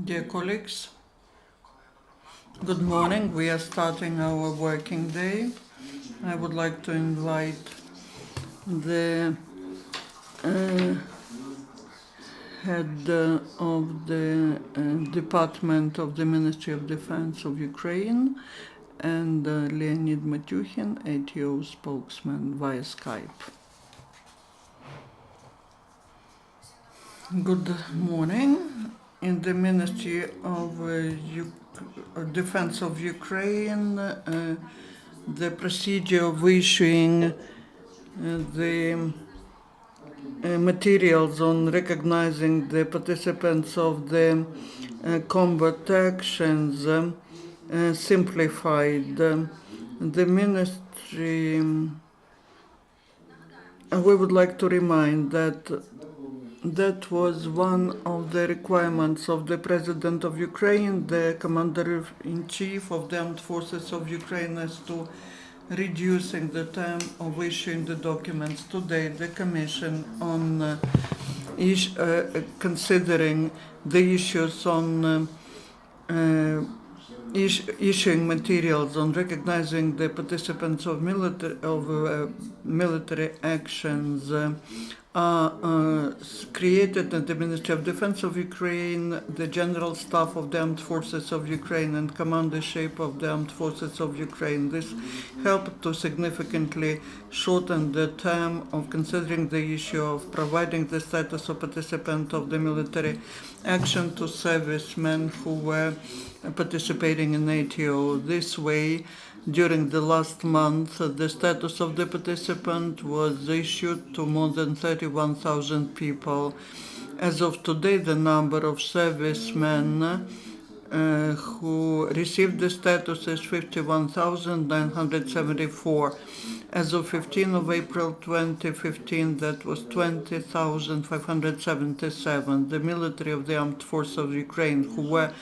Dear colleagues, good morning. We are starting our working day. I would like to invite the head of the Department of the Ministry of Defense of Ukraine and Leonid Matyukhin, ATO spokesman, via Skype. Good morning. In the Ministry of Defense of Ukraine, the procedure of issuing the materials on recognizing the participants of the combat actions simplified. The ministry, we would like to remind that was one of the requirements of the President of Ukraine, the Commander-in-Chief of the Armed Forces of Ukraine, as to reducing the time of issuing the documents. Today, the Commission on considering the issues on issuing materials on recognizing the participants of military actions created at the Ministry of Defense of Ukraine, the General Staff of the Armed Forces of Ukraine and Commandership of the Armed Forces of Ukraine. This helped to significantly shorten the term of considering the issue of providing the status of participant of the military action to servicemen who were participating in ATO. This way, during the last month, the status of the participant was issued to more than 31,000 people. As of today, the number of servicemen who received the status is 51,974. As of 15 of April 2015, that was 20,577. The military of the Armed Forces of Ukraine who were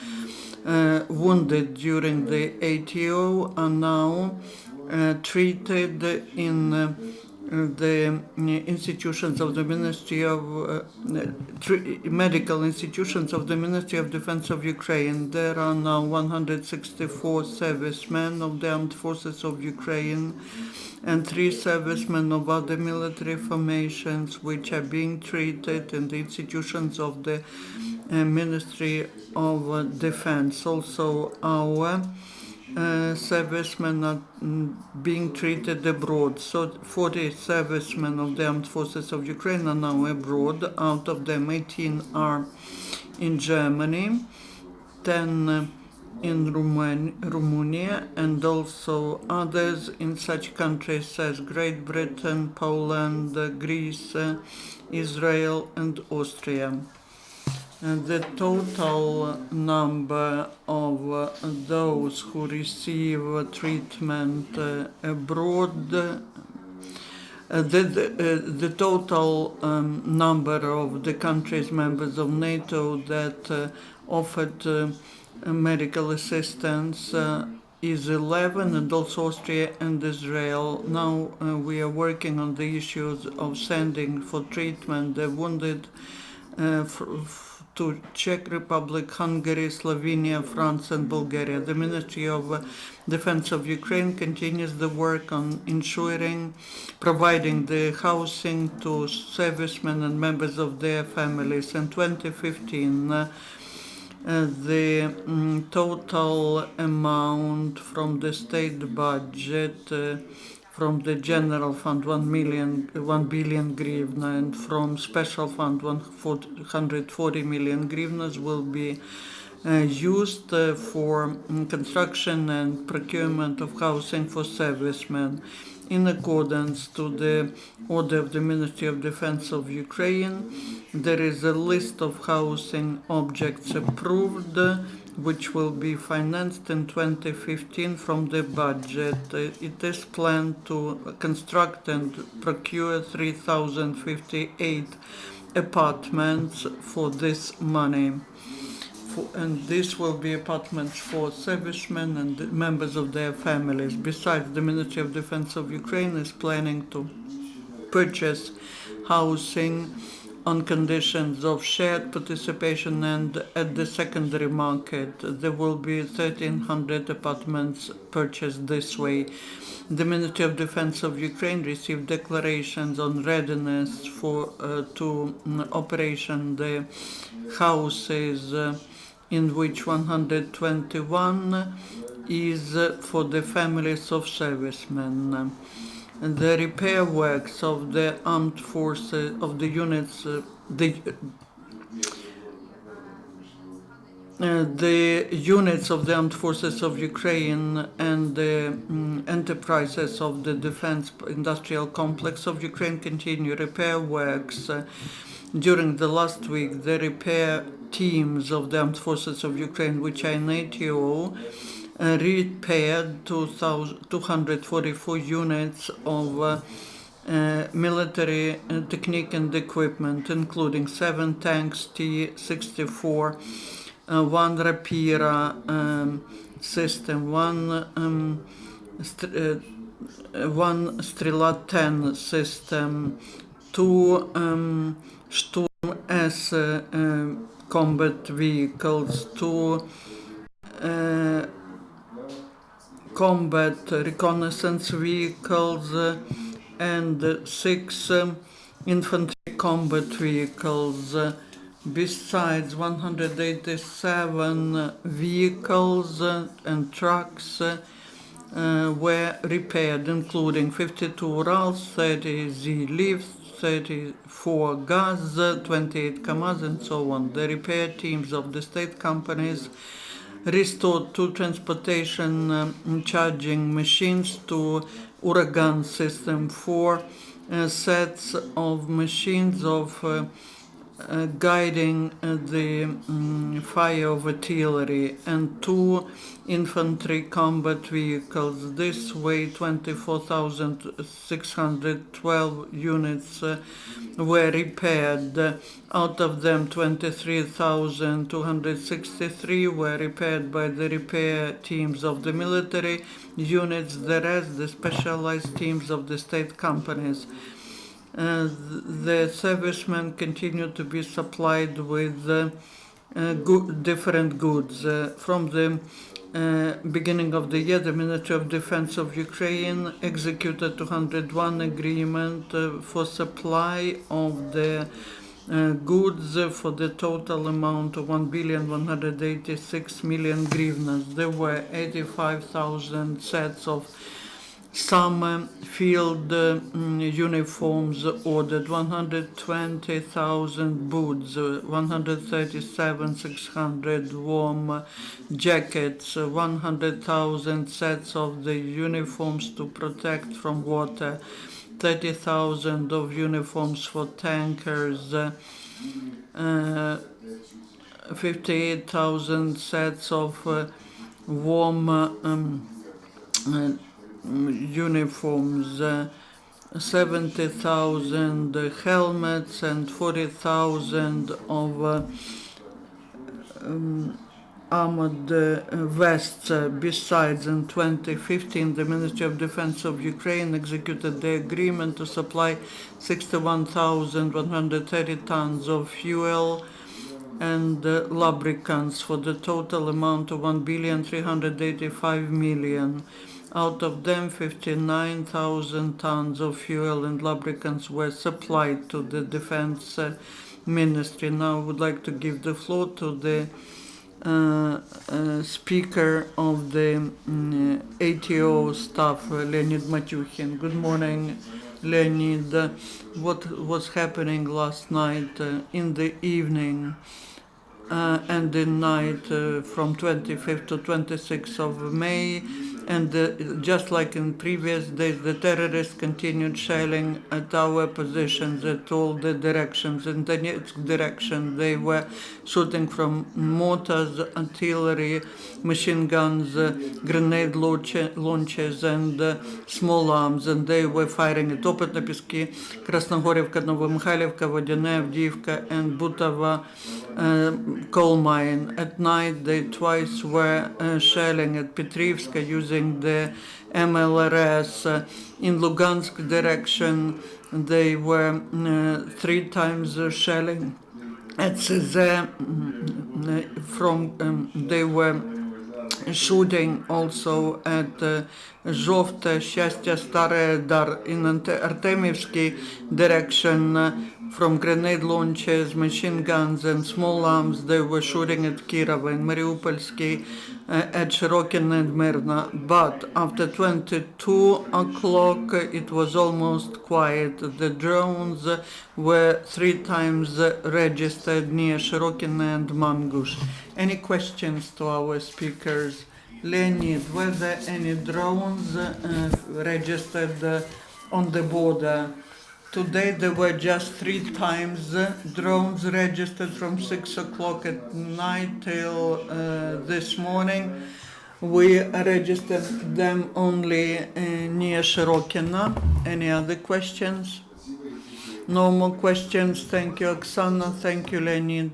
wounded during the ATO are now treated in the institutions of the Ministry of medical institutions of the Ministry of Defense of Ukraine. There are now 164 servicemen of the Armed Forces of Ukraine and 3 servicemen of other military formations which are being treated in the institutions of the Ministry of Defense. Also, our servicemen are being treated abroad. So 40 servicemen of the Armed Forces of Ukraine are now abroad. Out of them, 18 are in Germany, 10 in Romania, and also others in such countries as Great Britain, Poland, Greece, Israel, and Austria. And the total number of those who receive treatment abroad, the total number of the countries members of NATO that offered medical assistance is 11, and also Austria and Israel. Now we are working on the issues of sending for treatment the wounded to Czech Republic, Hungary, Slovenia, France, and Bulgaria. The Ministry of Defense of Ukraine continues the work on providing the housing to servicemen and members of their families. In 2015, the total amount from the state budget from the general fund 1 billion hryvnia, and from special fund 140 million hryvnias will be used for construction and procurement of housing for servicemen. In accordance to the order of the Ministry of Defense of Ukraine, there is a list of housing objects approved which will be financed in 2015 from the budget. It is planned to construct and procure 3,058 apartments for this money. And this will be apartments for servicemen and members of their families. Besides, the Ministry of Defense of Ukraine is planning to purchase housing on conditions of shared participation, and at the secondary market there will be 1,300 apartments purchased this way. The Ministry of Defense of Ukraine received declarations on readiness for to operation the houses, in which 121 is for the families of servicemen. The repair works of the armed forces of the units, the units of the armed forces of Ukraine and the enterprises of the defense industrial complex of Ukraine continue repair works. During the last week, the repair teams of the armed forces of Ukraine, which are in ATO, repaired 244 units of military technique and equipment, including 7 tanks T-64, one Rapira system, one Strela 10 system, 2 Sturm S combat vehicles, 2 combat reconnaissance vehicles, and 6 infantry combat vehicles. Besides, 187 vehicles and trucks were repaired, including 52 Urals, 30 Z-lifts, 34 Gaz, 28 Kamaz, and so on. The repair teams of the state companies restored 2 transportation charging machines, 2 Uragan system, 4 sets of machines of guiding the fire of artillery, and 2 infantry combat vehicles. This way, 24,612 units were repaired. Out of them, 23,263 were repaired by the repair teams of the military units, the rest the specialized teams of the state companies. The servicemen continue to be supplied with different goods. From the beginning of the year, the Ministry of Defense of Ukraine executed 201 agreement for supply of the goods for the total amount of 1,186,000,000 hryvnias. There were 85,000 sets of summer field uniforms ordered, 120,000 boots, 137,600 warm jackets, 100,000 sets of the uniforms to protect from water, 30,000 of uniforms for tankers, 58,000 sets of warm uniforms, 70,000 helmets, and 40,000 of armored vests. Besides, in 2015, the Ministry of Defense of Ukraine executed the agreement to supply 61,130 tons of fuel and lubricants for the total amount of 1,385,000,000. Out of them, 59,000 tons of fuel and lubricants were supplied to the Defense Ministry. Now I would like to give the floor to the Speaker of the ATO staff, Leonid Matyukhin. Good morning, Leonid. What was happening last night in the evening and the night from 25th to 26th of May? And just like in previous days, the terrorists continued shelling at our positions at all the directions. In the next direction, they were shooting from mortars, artillery, machine guns, grenade launchers, and small arms. And they were firing at Opetna-Piski, Krasnogorivka, Novomikhailivka, Vodяне, Avdiivka, and Butava coal mine. At night, they twice were shelling at Petrivska, using using the MLRS. In Lugansk direction, they were 3 times shelling. At CZ, they were shooting also at Żółte, Счастье, Старое Dar in Artemivsky direction. From grenade launchers, machine guns and small arms, they were shooting at Kirov and Mariupolsky, at Shirokin and Myrna. But after 22 o'clock, it was almost quiet. The drones were 3 times registered near Shirokin and Mangush. Any questions to our speakers? Leonid, were there any drones registered on the border? Today there were just 3 times drones registered from 6 o'clock at night till this morning. We registered them only near Shirokina. Any other questions? No more questions. Thank you, Oksana. Thank you, Leonid.